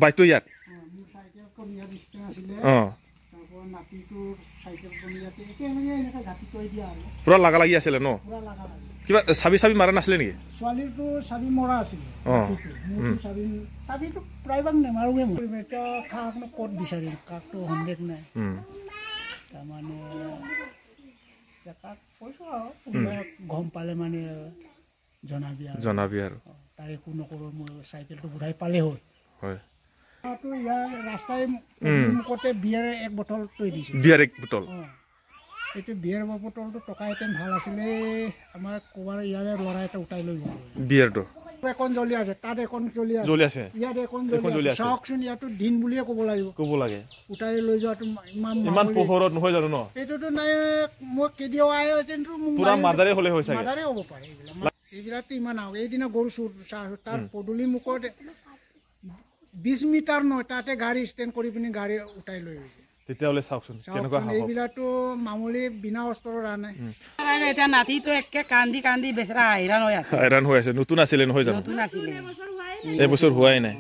বাইকটো ইয়াত পুৰা লাগা লাগি আছিলে ন কিবা চাবি চাবি মাৰা নাছিলে নেকি ছোৱালীটো চাবি মৰা আছিলে চাবিটো প্ৰায়ভাগ নেমাৰোৱে মই এতিয়া খাওঁক ক'ত বিচাৰিম কাকটো সন্দেহ নাই তাৰমানে কাক কৈছোঁ আৰু গম পালে মানে জনাবি আৰু তাই একো নকৰোঁ মই চাইকেলটো ঘূৰাই পালে হ'ল হয় ইয়াৰ ৰাস্তাই মুখতে বিয়াৰ এক বটল থৈ দিছোঁ বিয়াৰ এক বটল এইটো বিয়াৰ বটলটো টকা এটেন ভাল আছিলে আমাৰ ক'ৰবাৰ ইয়াৰে ল'ৰা এটা উঠাই লৈ গ'ল বিয়াৰটো এখন জ্বলি আছে তাত এখন জ্বলি আছে ইয়াত এখন জ্বলি আছে চাওকচোন ইয়াতো দিন বুলিয়ে ক'ব লাগে উঠাই লৈ যোৱাটো ইমান পোহৰত নহয় জানো ন এইটোতো নাই মই কেতিয়াও পুৰা মাদাৰে হ'লে হৈ চাগে মাদাৰে হ'ব পাৰে এইবিলাকতো ইমান আহক এইদিনা গৰু চুৰ তাৰ পদূলি মুখত 20 মিটাৰ নহয় তাতে গাড়ী ষ্টেণ্ড কৰি পিনি গাড়ী উঠাই লৈ গৈছে তেতিয়াহ'লে চাওকচোন কেনেকুৱা এইবিলাকতো মামুলি বিনা অস্ত্ৰৰ আনে এতিয়া নাতিটো একে কান্দি কান্দি বেচেৰা হাইৰাণ হৈ আছে নতুন আছিলে নহয় জানো এবছৰ হোৱাই নাই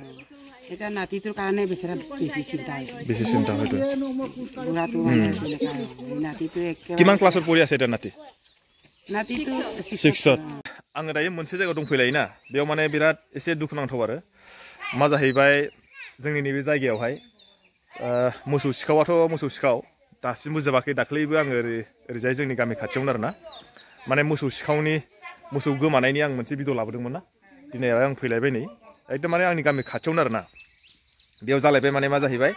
এতিয়া নাতিটোৰ কাৰণে বেচেৰা বেছি চিন্তা হয়তো নাতিটো কিমান ক্লাছত পঢ়ি আছে এতিয়া নাতিটো 6ত आङो दायो मोनसे जायगायाव दंफैलायोना बेयाव माने बिराद एसे दुखुनांथाव आरो मा जाहैबाय जोंनि नैबे जायगायावहाय मोसौ सिखाव दासिमबो जोबाखै दाख्लैबो आङो ओरैजाय जोंनि गामि खाथियावनो आरोना माने मोसौ गोमानायनि आं मोनसे भिडिअ लाबोदोंमोन ना दिनै आं फैलायबाय नै एकदम माने आंनि गामि खाथियावनो आरोना बेयाव जालायबाय माने मा जाहैबाय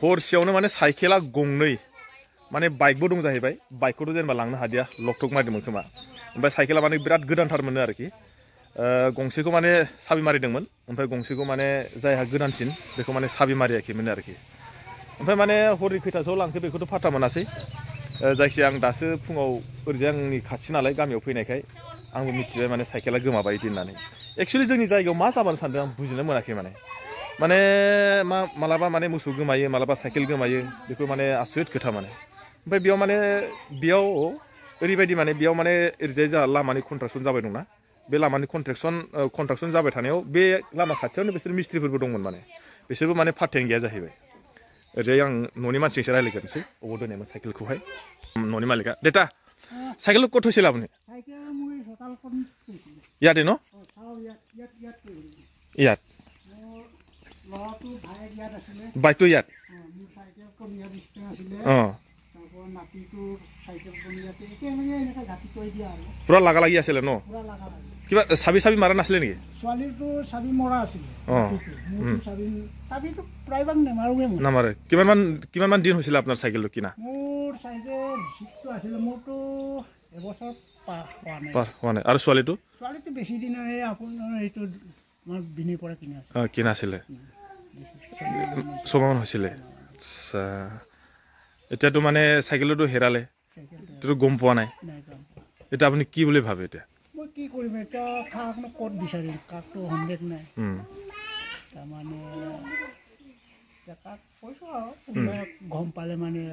हरसेयावनो माने साइकेला गंनै माने बाइकबो दं जाहैबाय बाइकखौथ' जेनेबा लांनो हादिया लकटक मारिदोंमोन खोमा ओमफ्राय साइकेला माने बिराद गोदानथार मोनो आरोखि गंसेखौ माने साबि मारिदोंमोन ओमफ्राय गंसेखौ माने जायहा गोदानसिन बेखौ माने साबि मारियाखैमोन आरोखि ओमफ्राय माने हरनि खैथासोआव लांखो बेखौथ' फात्ता मोनासै जायखिजाया आं दासो फुङाव ओरैजाय आंनि खाथि नालाय गामियाव फैनायखाय आंबो मिथिबाय माने साइकेला गोमाबाय बिदि होननानै एक्सुवेलि जोंनि जायगायाव मा जामारनो सानदों आं बुजिनो मोनाखै माने मालाबा माने मोसौ गोमायो मालाबा साइकेल गोमायो बेखौ माने आसरित खोथा माने ओमफ्राय बेयाव ओरैबायदि माने बेयाव माने ओरैजाय जोंहा लामानि कन्ट्राक्सन जाबाय दंना बे लामानि कन्ट्राक्सन जाबाय थानायाव बे लामा खाथियावनो बिसोर मिस्ट्रिफोरबो दंमोन माने बिसोरबो माने फात्तायानो गैया जाहैबाय ओरैजाय आं न'नि मानसिजोंसो रायज्लायग्रोनोसै अबाव दोननायमोन साइकेलखौहाय न'नि मालिका देता साइकेल ক'ত থৈছিল আপুনি ইয়াতে ন ইয়াত বাইকটো ইয়াত পুৰা লাগা লাগি আছিলে ন কিবা চাবি চাবি মাৰা নাছিলে নেকি ছোৱালীটো চাবি মৰা আছিলে চাবিটো প্ৰায়ভাগ নেমাৰোৱে নামাৰে কিমান মান দিন হৈছিলে আপোনাৰ চাইকেলটো কিনা মোৰ চাইকেল জিপটো আছিলে মোৰতো এবছৰ পাৰ হোৱা নাই আৰু ছোৱালীটো বেছি দিন আপোনাৰ এইটো আমাৰ বিনিৰ পৰা কিনা আছিলে ছমাহমান হৈছিলে আচ্ছা এতিয়াতো মানে চাইকেলটো হেৰালে এতিয়াতো গম পোৱা নাই এতিয়া আপুনি কি বুলি ভাবে এতিয়া মই কি কৰিম এতিয়া খাওঁক ক'ত বিচাৰিম কাকটো সন্দেহ নাই তাৰমানে কাক কৈছোঁ আৰু গম পালে মানে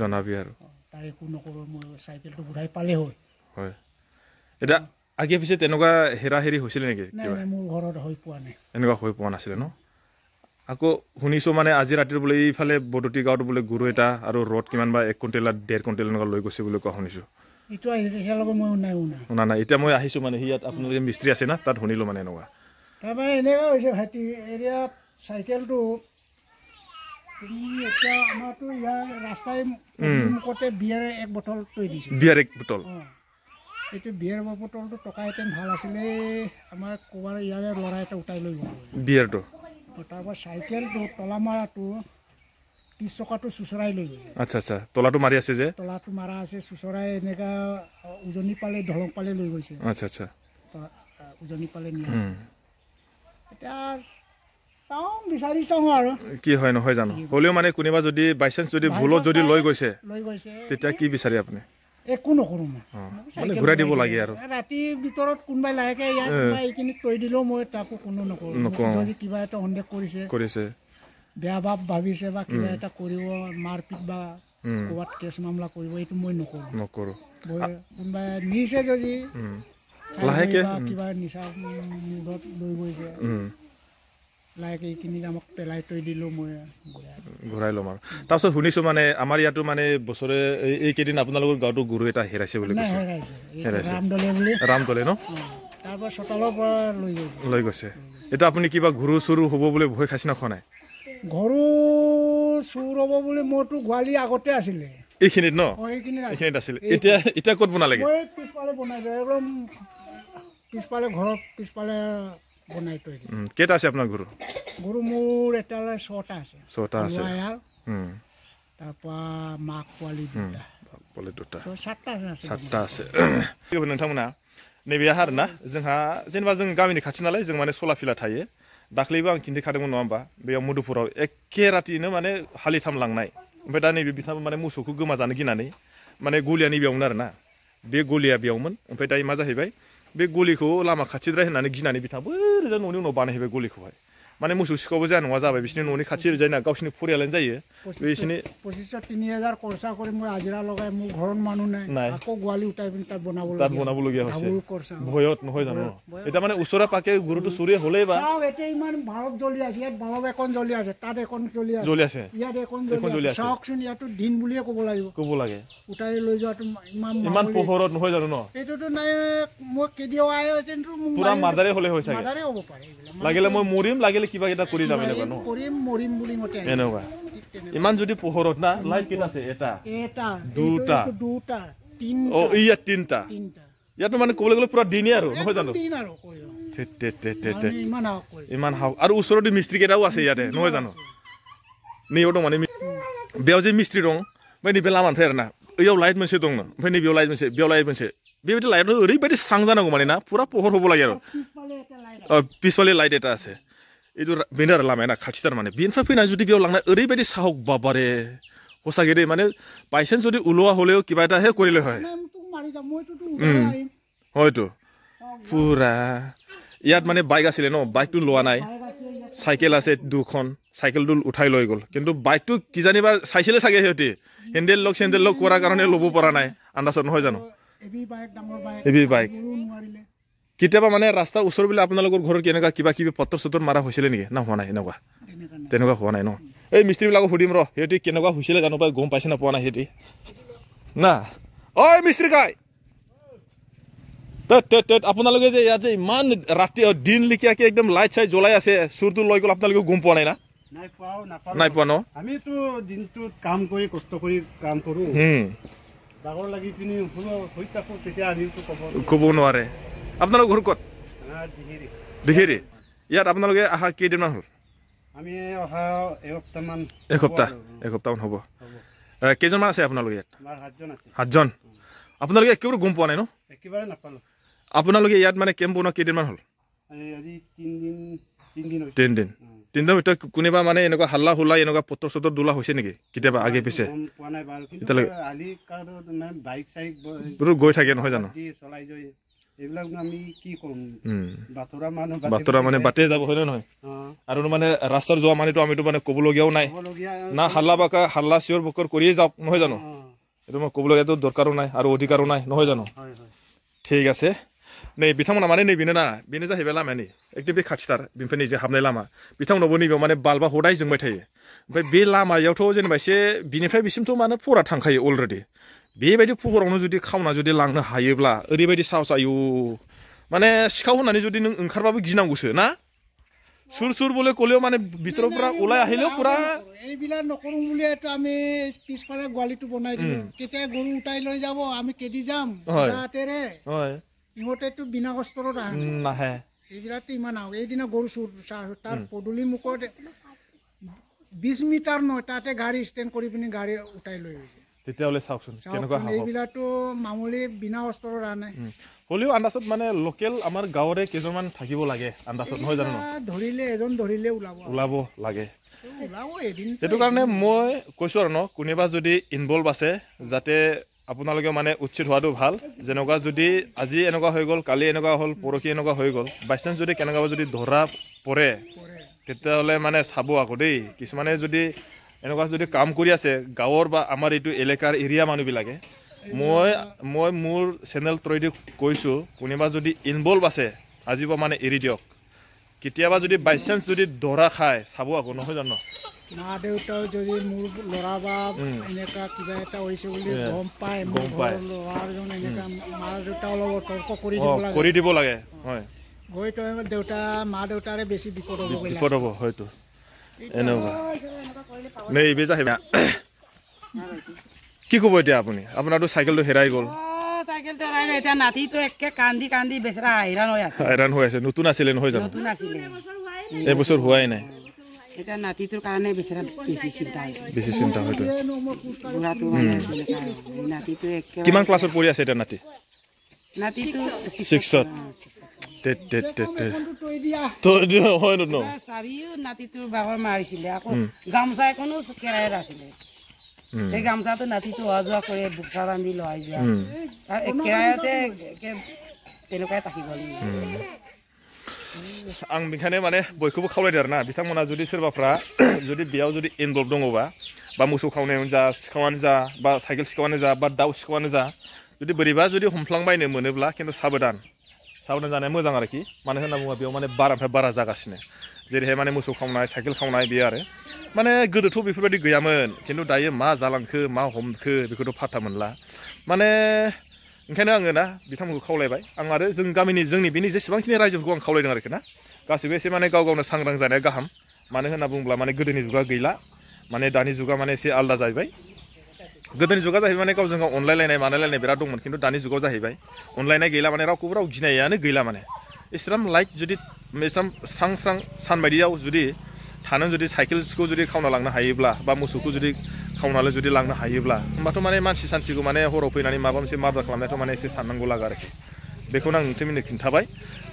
জনাবি আৰু তাই একো নকৰোঁ মই চাইকেলটো ঘূৰাই পালে হ'ল হয় এতিয়া আগে পিছে তেনেকুৱা হেৰা হেৰি হৈছিলে নেকি মোৰ ঘৰত হৈ পোৱা নাই এনেকুৱা হৈ পোৱা নাছিলে ন আকৌ শুনিছোঁ মানে আজি ৰাতিৰ বোলে এইফালে বদতি গাঁৱত বোলে গৰু এটা আৰু ৰদ কিমান বা 1 কুইণ্টেল 1.5 কুইণ্টেল এনেকুৱা লৈ গৈছে বুলি কোৱা শুনিছোঁ শুনা নাই এতিয়া মই আহিছোঁ মানে ইয়াত আপোনালোকে মিস্ত্ৰী আছে না তাত শুনিলোঁ মানে এনেকুৱা তাৰপৰা এনেকুৱা হৈছে ভাইটি এৰিয়া চাইকেলটো এতিয়া আমাৰতো ইয়াৰ ৰাস্তাই মুখতে বিয়াৰ এক বটল থৈ দিছোঁ বিয়াৰ এক বটল এইটো বিয়াৰ বটলটো টকা এটেন ভাল আছিলে আমাৰ ক'ৰবাৰ ইয়াৰে ল'ৰা এটা উঠাই লৈ গ'ল বিয়াৰটো তাৰপৰা চাইকেলটো তলা মাৰাটো 30 চকাটো চুচৰাই লৈ গ'ল আচ্ছা তলাটো মাৰি আছে যে তলাটো মাৰা আছে চুচৰাই এনেকা উজনি পালে ধলং পালে লৈ গৈছে আচ্ছা উজনি পালে নিয়ে এতিয়া বিচাৰি চাওঁ আৰু কি হয় নহয় জানো হ'লেও মানে কোনোবা যদি বাইচান্স যদি ভুলত যদি লৈ গৈছে তেতিয়া কি বিচাৰি আপুনি একো নকৰোঁ মানে ঘূৰাই দিব লাগে আৰু ৰাতিৰ ভিতৰত কোনোবাই লাহেকৈ এইখিনি থৈ দিলেও মই তাকো কোনো নকৰোঁ যদি কিবা এটা সন্দেহ কৰিছে বেয়া ভাৱ ভাবিছে বা কিবা এটা কৰিব মাৰপিট বা ক'ৰবাত কেছ মামলা কৰিব এইটো মই নকৰোঁ কোনোবাই নিছে যদি লাহেকৈ কিবা নিচা মুদত লৈ গৈছে লাইক এইখিনি আমাক পেলাই থৈ দিলোঁ মই ঘূৰাই ল'ম আৰু তাৰপিছত শুনিছোঁ মানে আমাৰ ইয়াতো মানে বছৰে এইকেইদিন আপোনালোকৰ গাঁৱতো গৰু এটা হেৰাইছে বুলি কৈছে হেৰাইছে ৰামদলে বুলি ৰামদলে ন তাৰপৰা চোতালৰ পৰা লৈ গৈছে এতিয়া আপুনি কিবা গৰু চৰু হ'ব বুলি ভয় খাইছে না খোৱা নাই গৰু চুৰ হ'ব বুলি মোৰতো গোৱালি আগতে আছিলে এইখিনিত ন এইখিনিত আছিলে এতিয়া ক'ত বনালেগে পিছফালে বনাই দিওঁ একদম পিছফালে ঘৰৰ পিছফালে বনাই থৈ দিওঁ কেইটা আছে আপোনাৰ গৰু গৰু মোৰ এতিয়ালৈ 6টা আছে 6টা আছে তাৰপৰা মাক পোৱালি দুটা 7টা আছে नोंथांमोना नैबे आरोना जोंहा जेनेबा जों गामिनि खाथि नालाय जों माने सला फिला थायो दाख्लैबो आं खिन्थाखादोंमोन नङा होमबा बेयाव मुदुफुराव एखे रातिनो माने हालिथाम लांनाय ओमफ्राय दा नैबे बिथाङा माने मोसौखौ गोमाजानो गिनानै माने गलिया नैबेयावमोन आरोना बे गलिया बेयावमोन ओमफ्राय दायो मा जाहैबाय बे गलिखौ लामा खाथिद्राय होननानै गिनानै बिथाङा बैरोजा न'नि उनाव बानायहैबाय गलिखौहाय माने मोसौ सिखावबो जाया नङा जाबाय बिसोरनि न'नि खाथि ओरैजायना गावसिनि फरियालानो जायो बिसोरनि 2500-3000 खरसा কৰি মই हाजिरा লগাই মোৰ ঘৰত মানুহ নাই আকৌ গোৱালি উঠাই পিনে তাত বনাবলগীয়া হৈছে ভয়ত নহয় জানো এটা মানে ওচৰে পাকে গৰুটো চুৰি হ'লেই বা এতিয়া ইমান ভাৰত জ্বলি আছে ইয়াত বালব এখন জ্বলি আছে তাত এখন জ্বলি আছে ইয়াত এখন জ্বলি আছে চাওকচোন ইয়াতো দিন বুলিয়ে ক'ব লাগে উঠাই লৈ যোৱাটো ইমান পোহৰত নহয় জানো ন এইটোতো নাই মই কেডিও আই কিন্তু পুৰা মাদাৰে হ'লে হৈছে মাদাৰে হ'ব পাৰে লাগিলে মই মৰিম লাগিলে কিবা এটা কৰি যাম এনেকুৱা ন মৰিম বুলি মতে এনেকুৱা ইমান যদি পোহৰত না লাইট কেইটা আছে এটা দুটা তিনটা ইয়াত তিনটা ইয়াতো মানে ক'বলৈ গ'লে পুৰা দিনে আৰু নহয় জানো ইমান হাও আৰু ওচৰতে মিস্ত্ৰী কেইটাও আছে ইয়াতে নহয় জানো नैयाव दं माने बेयाव जे मिस्ट्रि दं ओमफ्राय नैबे लामानिफ्राय आरोना ओइयाव लाइट मोनसे दं ओमफ्राय नैबेयाव लाइट मोनसे बेयाव लाइट मोनसे बेबायदि लाइट ओरैबायदि स्रां जानांगौ माने ना पुरा पोहर হ'ব লাগে आरो पिछफाले लाइट এটা আছে এইটো बेनो आरो लामाया ना खाथिथार माने बेनिफ्राय फैनानै जुदि बेयाव लांनाय ओरैबायदि साहक बाबारे हसागे दे माने बायसेन्स जुदि उलोৱা হ'লেও কিবা এটা হে কৰিলে হয় হয়তো পুৰা ইয়াত মানে বাইক আছিলে ন বাইকটো লোৱা নাই সাইকেল আছে দুখন সাইকেলটো উঠাই লৈ গ'ল কিন্তু বাইকটো কি জানিবা চাইছিলে চাগে হেতি হেন্ডেল লক কৰাৰ কাৰণে ল'ব পৰা নাই আন্দাজত নহয় জানো এবি বাইক কিতাবা মানে ৰাস্তা ওচৰ বিলে আপোনালোকৰ ঘৰৰ কেনেকা কিবা কিবি পত্তৰ সত্তৰ মাৰা হৈছিল নেকি না হোৱা নাই এনেকুৱা তেনেকুৱা হোৱা নাই ন এই মিস্ত্ৰী বিলাকক সুধিম ৰ হেতি কেনেকুৱা হৈছিল জানো পাই গম পাইছে না পোৱা নাই হেতি না ঐ মিস্ত্ৰী কাই আপোনালোকে যে ইয়াত যে ইমান ৰাতি দিন লিখিয়াকে একদম লাইট চাই জ্বলাই আছে চুৰটো লৈ গ'ল আপোনালোকে গম পোৱা নাই না নাই পোৱা ন আমিতো দিনটোত কাম কৰি কষ্ট কৰি কাম কৰো ডাঙৰ লাগি পিনি হৈ থাকো তেতিয়া আমিতো ক'ব নোৱাৰে আপোনালোকৰ ঘৰ ক'ত দিহিৰি ইয়াত আপোনালোকে আহা কেইদিনমান হ'ল আমি অহা এসপ্তাহমান হ'ব কেইজনমান আছে আপোনালোকে ইয়াত 7জন আছে আপোনালোকে একেবাৰে গম পোৱা নাই ন একেবাৰে নাপালো আপোনালোকে ইয়াত মানে কেম্প বনোৱা কেইদিনমান হ'ল আজি 3 দিন তিনিদিনৰ ভিতৰত কোনোবা মানে এনেকুৱা হাল্লা হুল্লা এনেকুৱা পত্ৰ চত্ৰ দোলা হৈছে নেকি কেতিয়াবা আগে পিছে গৈ থাকে নহয় জানো এইবিলাক আমি কি কৰিম বাতৰা মানে বাটে যাব হয় নহয় আৰু মানে ৰাস্তাৰ যোৱা মানুহটো আমিতো মানে ক'বলগীয়াও নাই না হাল্লা বাকা হাল্লা চিঞৰ বকৰ কৰিয়ে যাওক নহয় জানো এইটো মই ক'বলগীয়াতো দৰকাৰো নাই আৰু অধিকাৰো নাই নহয় জানো ঠিক আছে नै बिथांमोना माने नैबेनो ना बेनो जाहैबाय लामानि एकदम बे खाथिथार बेनिफ्राय नैजे हाबनाय लामा बिथांमोनावबो नैबेयाव माने बाल्बा हदाय जोंबाय थायो ओमफ्राय बे लामायावथ' जेनेबा एसे बिनिफ्राय बिसिमथ' माने फरा थांखायो अलरेडि बेबायदि फहरावनो जुदि खावना जुदि लांनो हायोब्ला ओरैबायदि साहस आयु माने सिखाव होननानै जुदि नों ओंखारबाबो गिनांगौसो ना सुर बोले ক'লেও মানে ভিতৰৰ পৰা ওলাই আহিলেও পুৰা এইবিলাক নকৰো বুলিতো আমি পিছফালে গোৱালিটো বনাই দিলো কেতিয়া গৰু উঠাই লৈ যাব আমি কেদি যাম ৰাতেৰে হয় ইহঁতেতো বিনা কষ্টৰত নাহে এইবিলাকতো ইমান আও এইদিনা গৰু চুৰ তাৰ পদূলি মুখত 20 মিটাৰ নহয় তাতে গাড়ী ষ্টেণ্ড কৰি পিনি গাড়ী উঠাই লৈ গৈছে তেতিয়াহ'লে চাওকচোন কেনেকুৱা হ'ব এইবিলাকতো মামুলি বিনা কষ্টৰত আনে হলেও আন্দাজত মানে লোকেল আমাৰ গাঁৱৰে কেইজনমান থাকিব লাগে আন্দাজত নহয় জানো এজন ধৰিলে ওলাব লাগে সেইটো কাৰণে মই কৈছো আৰু ন কোনোবা যদি ইনভলভ আছে যাতে আপোনালোকে মানে উচিত হোৱাটো ভাল যেনেকুৱা যদি আজি এনেকুৱা হৈ গ'ল কালি এনেকুৱা হ'ল পৰহি এনেকুৱা হৈ গ'ল বাইচান্স যদি কেনেকুৱা যদি ধৰা পৰে তেতিয়াহ'লে মানে চাব আকৌ দেই কিছুমানে যদি এনেকুৱা যদি কাম কৰি আছে গাঁৱৰ বা আমাৰ এইটো এলেকাৰ এৰিয়া মানুহবিলাকে মই মোৰ চেনেল থ্ৰুদি কৈছোঁ কোনোবা যদি ইনভলভ আছে আজিৰ পৰা মানে এৰি দিয়ক কেতিয়াবা যদি বাই চান্স যদি দৰা খায় চাব আকৌ নহয় জানো মা দেউতাও যদি মোৰ ল'ৰা বা এনেকুৱা কিবা এটা হৈছে বুলি গম পায় ল'ৰাজন এনেকুৱা মা দেউতা অলপ তৰ্ক কৰি দিব লাগে হয় গৈ টাইমত মা দেউতাৰে বেছি বিপদ হ'ব হয়তো এনেকুৱা নেই বে যাহিবা কি ক'ব এতিয়া আপুনি আপোনাৰতো চাইকেলটো হেৰাই গ'ল চাইকেলটো হেৰাই গ'ল এতিয়া নাতিটো একে কান্দি কান্দি বেচেৰা হাইৰাণ হৈ আছে নতুন আছিলে নহয় জানো নতুন আছিলে এবছৰ হোৱাই নাই এতিয়া নাতিটোৰ কাৰণে বেচেৰা বেছি চিন্তা হয়তো বুঢ়াটো নাতিটো একে কিমান ক্লাছত পঢ়ি আছে এতিয়া নাতিটো 6ত চাবিও নাতিটোৰ বাগৰ মাৰিছিলে আকৌ গামোচা এখনো কেৰাহীত আছিলে সেই গামোচাটো নাতিটো অহা যোৱা কৰি বোকা বান্ধি লৈ যোৱা কেৰাহীতে তেনেকুৱাই থাকি গ'ল आं बेखायनो माने बयखौबो खावलायदो आरोना बिथांमोना जुदि सोरबाफ्रा जुदि बेयाव जुदि इनभल्भ दङबा बा मोसौ खावनायावनो जा सिखावानो जा बा साइकेल सिखावानो जा बा दाउ सिखावानो जा जुदि बोरैबा जुदि हमफ्लांबायनो मोनोब्ला खिन्थु साबधान जानाया मोजां आरोखि मानो होनना बुङोबा बेयाव माने बारानिफ्राय बारा जागासिनो जेरैहाय माने मोसौ खावनाय साइकेल खावनाय बे आरो माने गोदोथ' बेफोरबायदि गैयामोन खिन्थु दायो मा जालांखो मा हमखो बेखौथ' फात्ता मोनला माने ओंखायनो आङो ना बिथांमोनखौ खावलायबाय आं आरो जोंनि बेनि जेसेबांखिनि रायजोफोरखौ आं खावलायदों आरोखि ना गासैबो एसे माने गाव गावनो सांग्रां जानाया गाहाम मानो होनना बुङोब्ला माने गोदोनि जुगा गैला माने दानि जुगा माने एसे आलदा जाहैबाय गोदोनि जुगा जाहैबाय माने गावजों गाव अनलायलायनाय मानायलायनाय बिराद दंमोन खिन्थु दानि जुगाव जाहैबाय अनलायनाय गैला माने रावखौबो राव गिनायानो गैला माने इस्राम लाइट जुदि इस्राम स्रां स्रां सानबायदियाव जुदि थानो जुदि साइकेलखौ जुदि खावना लांनो हायोब्ला बा मोसौखौ जुदि खावनानै जुदि लांनो हायोब्ला होमबाथ' माने मानसि सानसिखौ माने हराव फैनानै माबा मोनसे मार्डार खालामनायाथ' माने एसे साननांगौ लागा आरोखि बेखौनो आं नोंथांमोननो खिन्थाबाय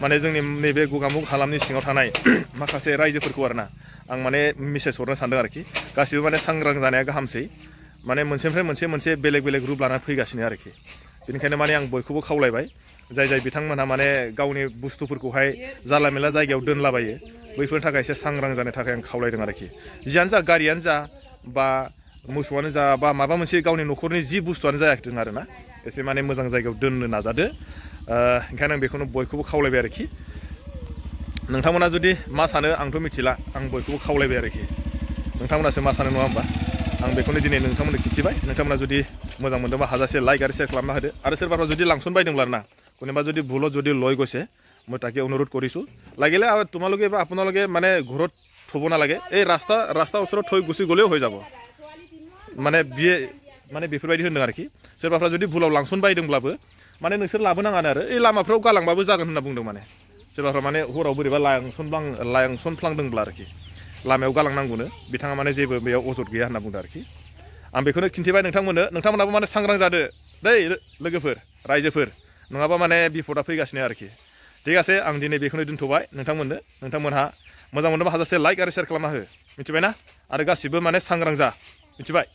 माने जोंनि नैबे गगामुग हालामनि सिङाव थानाय माखासे रायजोफोरखौ आरोना आं माने मेसेज हरनो सानदों आरोखि गासिबो माने सांग्रां जानाया गाहामसै माने मोनसेनिफ्राय मोनसे बेलेग बेलेग रुप लानानै फैगासिनो आरोखि बेनिखायनो माने आं बयखौबो खावलायबाय जाय बिथांमोनहा माने गावनि बुस्थुफोरखौहाय जाला मेला जायगायाव दोनलाबायो बैफोरनि थाखाय एसे सांग्रां जानो थाखाय आं खावलायदों आरोखि जियानो जा गारियानो जा बा मोसौआनो जा बा माबा मोनसे गावनि न'खरनि जि बुस्थुआनो जायाखैथों आरोना एसे माने मोजां जायगायाव दोननो नाजादो ओंखायनो आं बेखौनो बयखौबो खावलायबाय आरोखि नोंथांमोना जुदि मा सानो आंथ' मिथिला आं बयखौबो खावलायबाय आरोखि नोंथांमोनासो मा सानो नङा होमबा आं बेखौनो दिनै नोंथांमोननो खिन्थिबाय नोंथांमोना जुदि मोजां मोनदोंबा हाजासे लाइक आरो शेयार खालामना होदो आरो सोरबाफ्रा जुदि लांसनबायदोंब्ला ना কোনোবা যদি ভুলত যদি লৈ গৈছে মই তাকে অনুৰোধ কৰিছোঁ লাগিলে তোমালোকে বা আপোনালোকে মানে ঘৰত থ'ব নালাগে এই ৰাস্তা ওচৰত থৈ গুচি গ'লেও হৈ যাব মানে মানে बेफोरबायदि होनदों आरोखि सोरबाफ्रा जुदि भुलाव लांसनबायदोंब्लाबो माने नोंसोर लाबोनाङानो आरो এই लामाफ्राव गालांबाबो जागोन होनना बुंदों माने सोरबाफ्रा माने हराव बोरैबा लांसनफ्लांदोंब्ला आरोखि लामायाव गालांनांगौनो बिथाङा माने जेबो बेयाव अजद गैया होनना बुंदों आरोखि आं बेखौनो खिन्थिबाय नोंथांमोनाबो माने सांग्रां जादो दै लोगोफोर रायजोफोर नङाबा माने बिपदा फैगासिनो आरोखि ঠিক আছে आं दिनै बेखौनो दोनथ'बाय नोंथांमोनहा मोजां मोनोबा हाजासे लाइक आरो शेयार खालामना हो मिथिबायना आरो गासिबो माने सांग्रां जा मिथिबाय